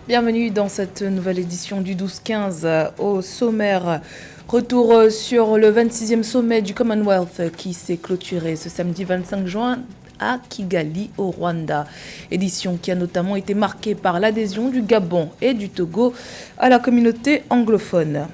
Bienvenue dans cette nouvelle édition du 12-15 au sommaire. Retour sur le 26e sommet du Commonwealth qui s'est clôturé ce samedi 25 juin à Kigali au Rwanda. Édition qui a notamment été marquée par l'adhésion du Gabon et du Togo à la communauté anglophone.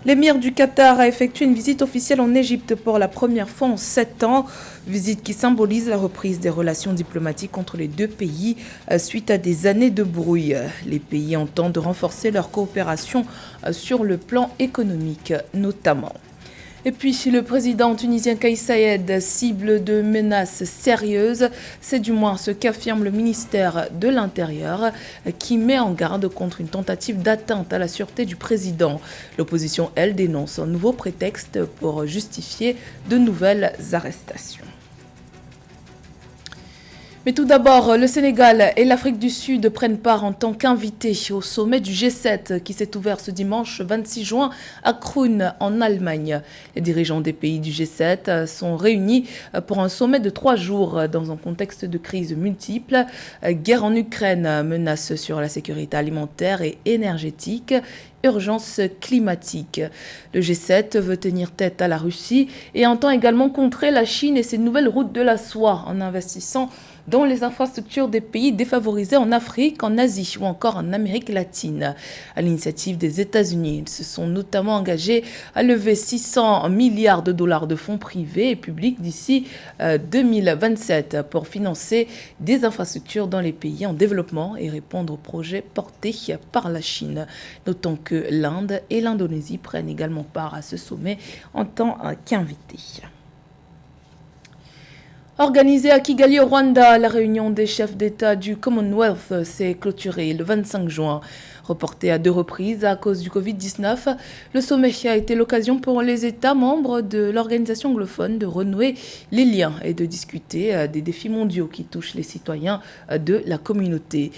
L'émir du Qatar a effectué une visite officielle en Égypte pour la première fois en 7 ans. Visite qui symbolise la reprise des relations diplomatiques entre les deux pays suite à des années de brouille. Les pays entendent renforcer leur coopération sur le plan économique notamment. Et puis, le président tunisien Kais Saied cible de menaces sérieuses. C'est du moins ce qu'affirme le ministère de l'Intérieur qui met en garde contre une tentative d'atteinte à la sûreté du président. L'opposition, elle, dénonce un nouveau prétexte pour justifier de nouvelles arrestations. Mais tout d'abord, le Sénégal et l'Afrique du Sud prennent part en tant qu'invités au sommet du G7 qui s'est ouvert ce dimanche 26 juin à Krun en Allemagne. Les dirigeants des pays du G7 sont réunis pour un sommet de 3 jours dans un contexte de crise multiple. Guerre en Ukraine, menace sur la sécurité alimentaire et énergétique, urgence climatique. Le G7 veut tenir tête à la Russie et entend également contrer la Chine et ses nouvelles routes de la soie en investissant dans les infrastructures des pays défavorisés en Afrique, en Asie ou encore en Amérique latine. À l'initiative des États-Unis, ils se sont notamment engagés à lever 600 milliards de dollars de fonds privés et publics d'ici 2027 pour financer des infrastructures dans les pays en développement et répondre aux projets portés par la Chine. Notons que l'Inde et l'Indonésie prennent également part à ce sommet en tant qu'invités. Organisée à Kigali au Rwanda, la réunion des chefs d'État du Commonwealth s'est clôturée le 25 juin. Reporté à 2 reprises à cause du Covid-19, le sommet a été l'occasion pour les États membres de l'organisation anglophone de renouer les liens et de discuter des défis mondiaux qui touchent les citoyens de la communauté.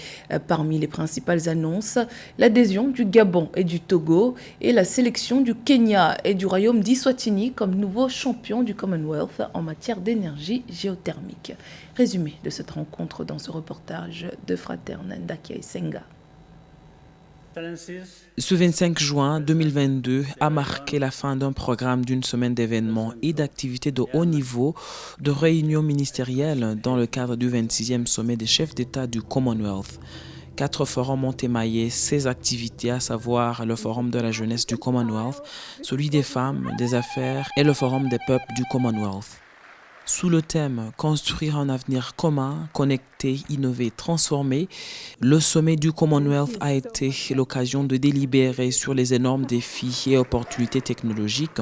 Parmi les principales annonces, l'adhésion du Gabon et du Togo et la sélection du Kenya et du Royaume d'Eswatini comme nouveaux champions du Commonwealth en matière d'énergie géothermique. Résumé de cette rencontre dans ce reportage de Fraterne Ndakia Senga. Ce 25 juin 2022 a marqué la fin d'un programme d'une semaine d'événements et d'activités de haut niveau, de réunions ministérielles dans le cadre du 26e sommet des chefs d'État du Commonwealth. 4 forums ont émaillé ces activités, à savoir le forum de la jeunesse du Commonwealth, celui des femmes, des affaires et le forum des peuples du Commonwealth. Sous le thème « Construire un avenir commun, connecté, innové, transformé », le sommet du Commonwealth a été l'occasion de délibérer sur les énormes défis et opportunités technologiques,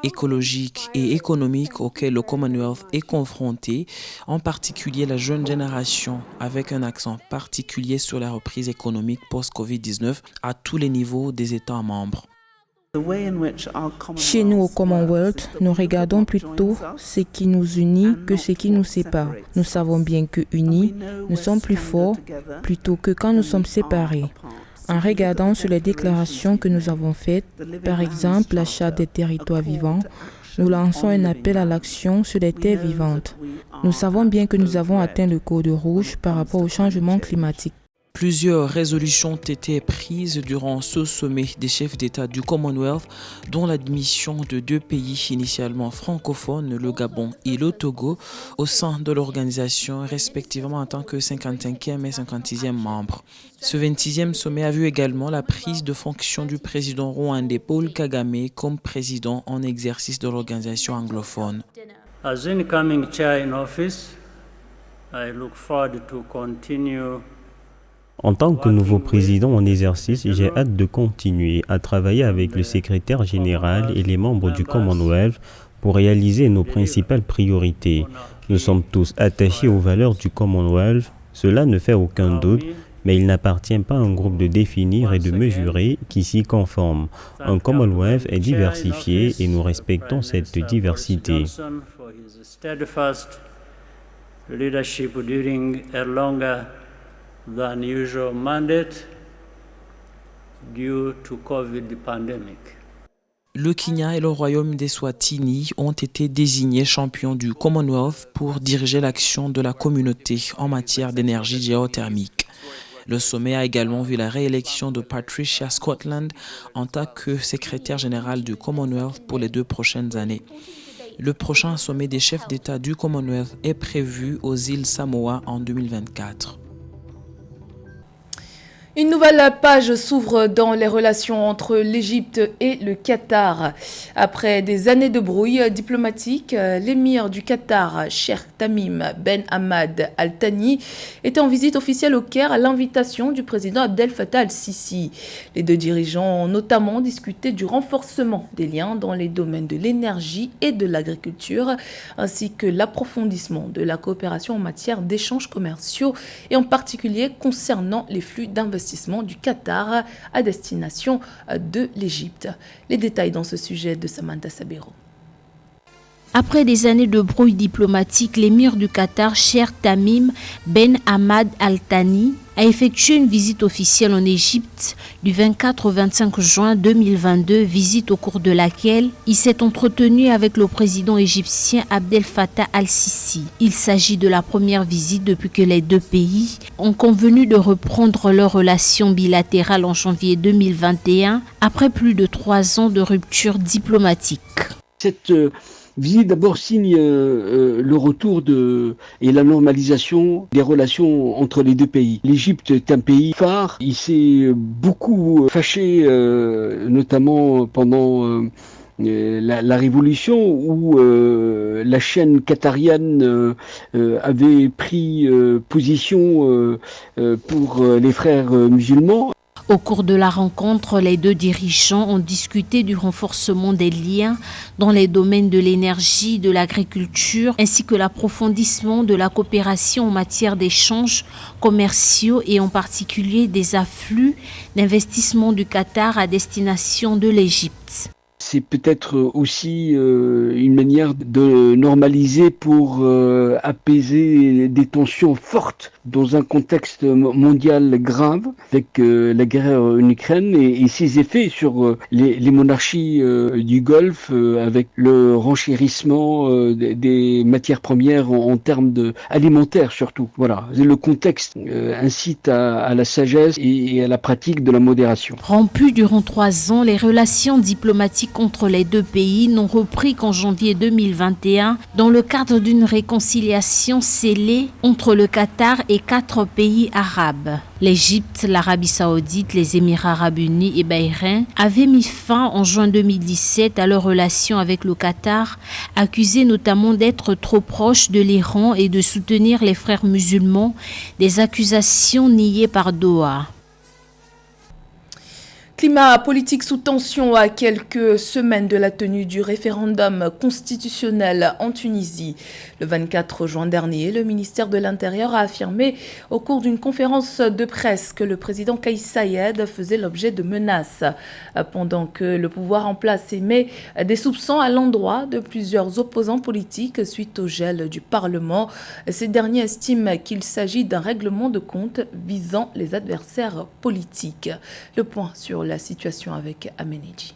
écologiques et économiques auxquels le Commonwealth est confronté, en particulier la jeune génération, avec un accent particulier sur la reprise économique post-Covid-19 à tous les niveaux des États membres. Chez nous au Commonwealth, nous regardons plutôt ce qui nous unit que ce qui nous sépare. Nous savons bien que unis, nous sommes plus forts plutôt que quand nous sommes séparés. En regardant sur les déclarations que nous avons faites, par exemple la Charte des territoires vivants, nous lançons un appel à l'action sur les terres vivantes. Nous savons bien que nous avons atteint le code rouge par rapport au changement climatique. Plusieurs résolutions ont été prises durant ce sommet des chefs d'État du Commonwealth, dont l'admission de 2 pays initialement francophones, le Gabon et le Togo, au sein de l'organisation, respectivement en tant que 55e et 56e membres. Ce 26e sommet a vu également la prise de fonction du président rwandais Paul Kagame comme président en exercice de l'organisation anglophone. As incoming chair in office, I look forward to continue. En tant que nouveau président en exercice, j'ai hâte de continuer à travailler avec le secrétaire général et les membres du Commonwealth pour réaliser nos principales priorités. Nous sommes tous attachés aux valeurs du Commonwealth, cela ne fait aucun doute, mais il n'appartient pas à un groupe de définir et de mesurer qui s'y conforme. Un Commonwealth est diversifié et nous respectons cette diversité. Than usual mandate due to COVID pandemic. Le Kenya et le Royaume d'Eswatini ont été désignés champions du Commonwealth pour diriger l'action de la communauté en matière d'énergie géothermique. Le sommet a également vu la réélection de Patricia Scotland en tant que secrétaire générale du Commonwealth pour les 2 prochaines années. Le prochain sommet des chefs d'État du Commonwealth est prévu aux îles Samoa en 2024. Une nouvelle page s'ouvre dans les relations entre l'Égypte et le Qatar. Après des années de brouille diplomatique, l'émir du Qatar, Cheikh Tamim Ben Hamad Al Thani, était en visite officielle au Caire à l'invitation du président Abdel Fattah al-Sisi. Les 2 dirigeants ont notamment discuté du renforcement des liens dans les domaines de l'énergie et de l'agriculture, ainsi que l'approfondissement de la coopération en matière d'échanges commerciaux et en particulier concernant les flux d'investissement du Qatar à destination de l'Égypte. Les détails dans ce sujet de Samantha Sabero. Après des années de brouille diplomatique, l'émir du Qatar, Cheikh Tamim Ben Hamad Al Thani, a effectué une visite officielle en Égypte du 24 au 25 juin 2022, visite au cours de laquelle il s'est entretenu avec le président égyptien Abdel Fattah al-Sisi. Il s'agit de la première visite depuis que les 2 pays ont convenu de reprendre leurs relations bilatérales en janvier 2021, après plus de 3 ans de rupture diplomatique. Cette visite d'abord signe le retour et la normalisation des relations entre les 2 pays. L'Égypte est un pays phare. Il s'est beaucoup fâché, notamment pendant la révolution où la chaîne qatarienne avait pris position pour les frères musulmans. Au cours de la rencontre, les 2 dirigeants ont discuté du renforcement des liens dans les domaines de l'énergie, de l'agriculture, ainsi que l'approfondissement de la coopération en matière d'échanges commerciaux et en particulier des afflux d'investissement du Qatar à destination de l'Égypte. C'est peut-être aussi une manière de normaliser pour apaiser des tensions fortes dans un contexte mondial grave avec la guerre en Ukraine et ses effets sur les monarchies du Golfe avec le renchérissement des matières premières en termes alimentaires surtout. Voilà, le contexte incite à la sagesse et à la pratique de la modération. Rompues durant 3 ans, les relations diplomatiques entre les 2 pays n'ont repris qu'en janvier 2021 dans le cadre d'une réconciliation scellée entre le Qatar et 4 pays arabes. L'Égypte, l'Arabie Saoudite, les Émirats Arabes Unis et Bahreïn avaient mis fin en juin 2017 à leurs relations avec le Qatar, accusé notamment d'être trop proche de l'Iran et de soutenir les frères musulmans, des accusations niées par Doha. Climat politique sous tension à quelques semaines de la tenue du référendum constitutionnel en Tunisie. Le 24 juin dernier, le ministère de l'Intérieur a affirmé au cours d'une conférence de presse que le président Kais Saied faisait l'objet de menaces. Pendant que le pouvoir en place émet des soupçons à l'endroit de plusieurs opposants politiques suite au gel du Parlement, ces derniers estiment qu'il s'agit d'un règlement de compte visant les adversaires politiques. Le point sur la situation avec Ameneji.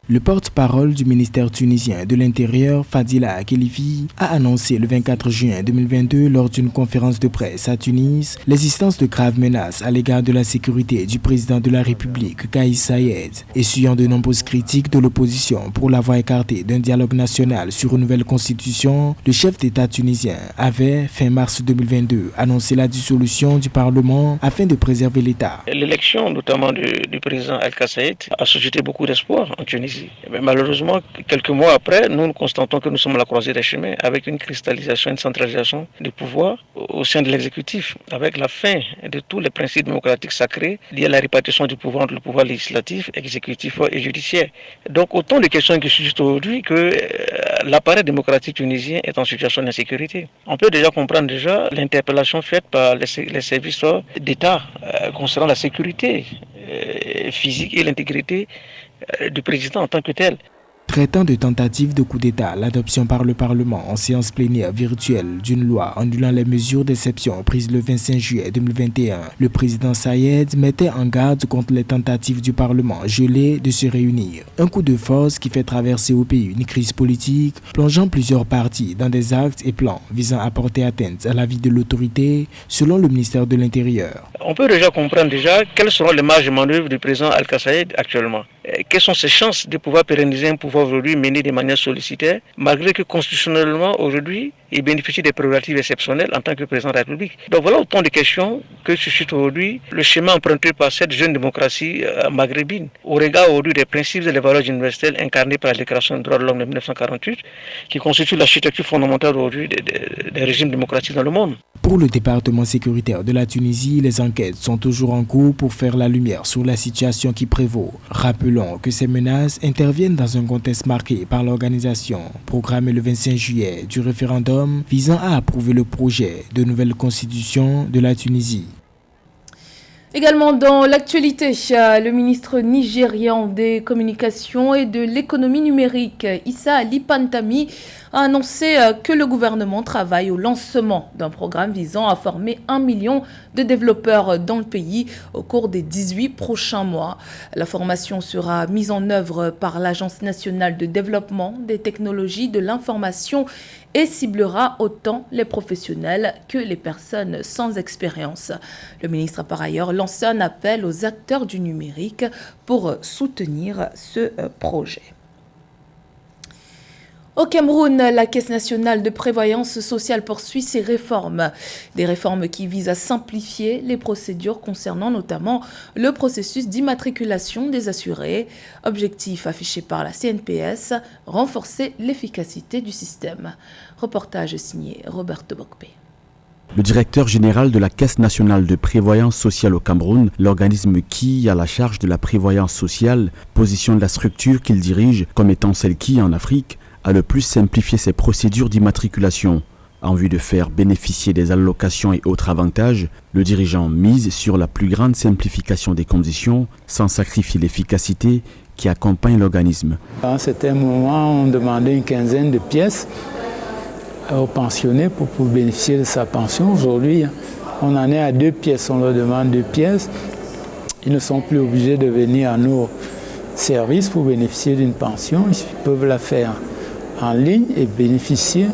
Le porte-parole du ministère tunisien de l'Intérieur, Fadila Khélifi, a annoncé le 24 juin 2022 lors d'une conférence de presse à Tunis l'existence de graves menaces à l'égard de la sécurité du président de la République, Kais Saied. Essuyant de nombreuses critiques de l'opposition pour l'avoir écarté d'un dialogue national sur une nouvelle constitution, le chef d'État tunisien avait, fin mars 2022, annoncé la dissolution du Parlement afin de préserver l'État. L'élection, notamment du président Kais Saied, a suscité beaucoup d'espoir en Tunisie. Mais malheureusement, quelques mois après, nous constatons que nous sommes à la croisée des chemins avec une cristallisation, une centralisation du pouvoir au sein de l'exécutif, avec la fin de tous les principes démocratiques sacrés liés à la répartition du pouvoir entre le pouvoir législatif, exécutif et judiciaire. Donc autant de questions qui suscitent aujourd'hui que l'appareil démocratique tunisien est en situation d'insécurité. On peut déjà comprendre l'interpellation faite par les services d'État concernant la sécurité physique et l'intégrité du président en tant que tel. Traitant de tentative de coup d'État, l'adoption par le Parlement en séance plénière virtuelle d'une loi annulant les mesures d'exception prises le 25 juillet 2021, le président Sayed mettait en garde contre les tentatives du Parlement gelé de se réunir. Un coup de force qui fait traverser au pays une crise politique, plongeant plusieurs partis dans des actes et plans visant à porter atteinte à la vie de l'autorité, selon le ministère de l'Intérieur. On peut déjà comprendre quelles seront les marges de manœuvre du président Al-Qassaïd actuellement. Quelles sont ses chances de pouvoir pérenniser un pouvoir aujourd'hui mené de manière sollicitaire, malgré que constitutionnellement aujourd'hui, il bénéficie des prérogatives exceptionnelles en tant que président de la République. Donc voilà autant de questions que suscite aujourd'hui le schéma emprunté par cette jeune démocratie maghrébine, au regard aujourd'hui des principes et des valeurs universelles incarnés par la Déclaration des droits de l'homme de 1948, qui constitue l'architecture fondamentale aujourd'hui des régimes démocratiques dans le monde. Pour le département sécuritaire de la Tunisie, les enquêtes sont toujours en cours pour faire la lumière sur la situation qui prévaut. Rappelons que ces menaces interviennent dans un contexte marqué par l'organisation, programmée le 25 juillet, du référendum visant à approuver le projet de nouvelle constitution de la Tunisie. Également dans l'actualité, le ministre nigérian des communications et de l'économie numérique, Issa Ali Pantami, a annoncé que le gouvernement travaille au lancement d'un programme visant à former 1 million de développeurs dans le pays au cours des 18 prochains mois. La formation sera mise en œuvre par l'Agence nationale de développement des technologies de l'information et ciblera autant les professionnels que les personnes sans expérience. Le ministre a par ailleurs lancé un appel aux acteurs du numérique pour soutenir ce projet. Au Cameroun, la Caisse nationale de prévoyance sociale poursuit ses réformes. Des réformes qui visent à simplifier les procédures concernant notamment le processus d'immatriculation des assurés. Objectif affiché par la CNPS, renforcer l'efficacité du système. Reportage signé Roberto Bokpe. Le directeur général de la Caisse nationale de prévoyance sociale au Cameroun, l'organisme qui a la charge de la prévoyance sociale, positionne la structure qu'il dirige comme étant celle qui, en Afrique, a le plus simplifié ses procédures d'immatriculation. En vue de faire bénéficier des allocations et autres avantages, le dirigeant mise sur la plus grande simplification des conditions sans sacrifier l'efficacité qui accompagne l'organisme. À un certain moment, on demandait une quinzaine de pièces aux pensionnés pour bénéficier de sa pension. Aujourd'hui, on en est à 2 pièces. On leur demande 2 pièces. Ils ne sont plus obligés de venir à nos services pour bénéficier d'une pension. Ils peuvent la faire en ligne et bénéficier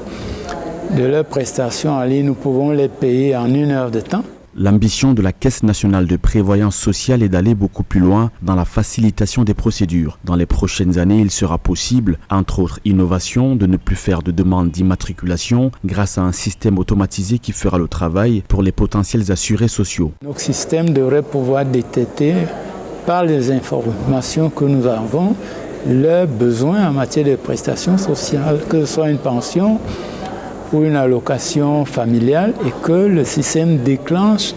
de leurs prestations en ligne. Nous pouvons les payer en 1 heure de temps. L'ambition de la Caisse nationale de prévoyance sociale est d'aller beaucoup plus loin dans la facilitation des procédures. Dans les prochaines années, il sera possible, entre autres innovations, de ne plus faire de demande d'immatriculation grâce à un système automatisé qui fera le travail pour les potentiels assurés sociaux. Notre système devrait pouvoir détecter par les informations que nous avons leurs besoins en matière de prestations sociales, que ce soit une pension ou une allocation familiale, et que le système déclenche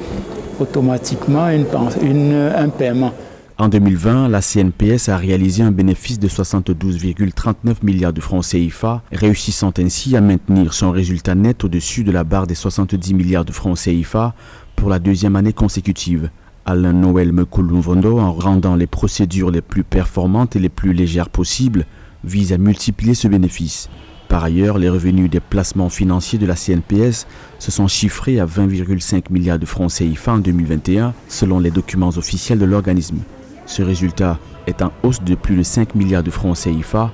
automatiquement un paiement. En 2020, la CNPS a réalisé un bénéfice de 72,39 milliards de francs CFA, réussissant ainsi à maintenir son résultat net au-dessus de la barre des 70 milliards de francs CFA pour la 2e année consécutive. Alain Noël Mekoulou-Vondo, en rendant les procédures les plus performantes et les plus légères possibles, vise à multiplier ce bénéfice. Par ailleurs, les revenus des placements financiers de la CNPS se sont chiffrés à 20,5 milliards de francs CFA en 2021, selon les documents officiels de l'organisme. Ce résultat est en hausse de plus de 5 milliards de francs CFA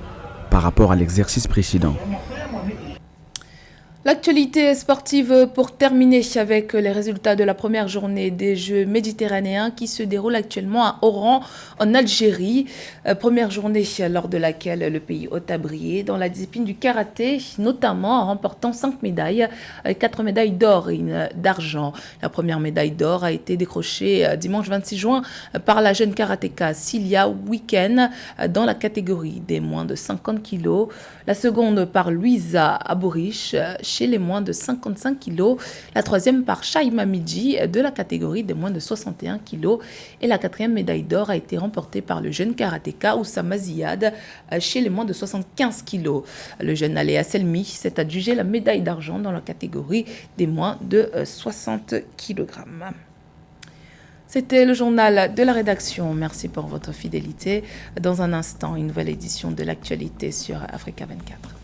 par rapport à l'exercice précédent. L'actualité sportive pour terminer avec les résultats de la première journée des Jeux méditerranéens qui se déroulent actuellement à Oran en Algérie. Première journée lors de laquelle le pays hôte a brillé dans la discipline du karaté, notamment en remportant 5 médailles, 4 médailles d'or et 1 d'argent. La première médaille d'or a été décrochée dimanche 26 juin par la jeune karatéka Cilia Weekend dans la catégorie des moins de 50 kg. La seconde par Louisa Abourich chez les moins de 55 kg, la troisième par Shaima Midji de la catégorie des moins de 61 kg et la 4e médaille d'or a été remportée par le jeune karatéka Oussama Ziad chez les moins de 75 kg. Le jeune Aléa Selmi s'est adjugé la médaille d'argent dans la catégorie des moins de 60 kg. C'était le journal de la rédaction. Merci pour votre fidélité. Dans un instant, une nouvelle édition de l'actualité sur Africa 24.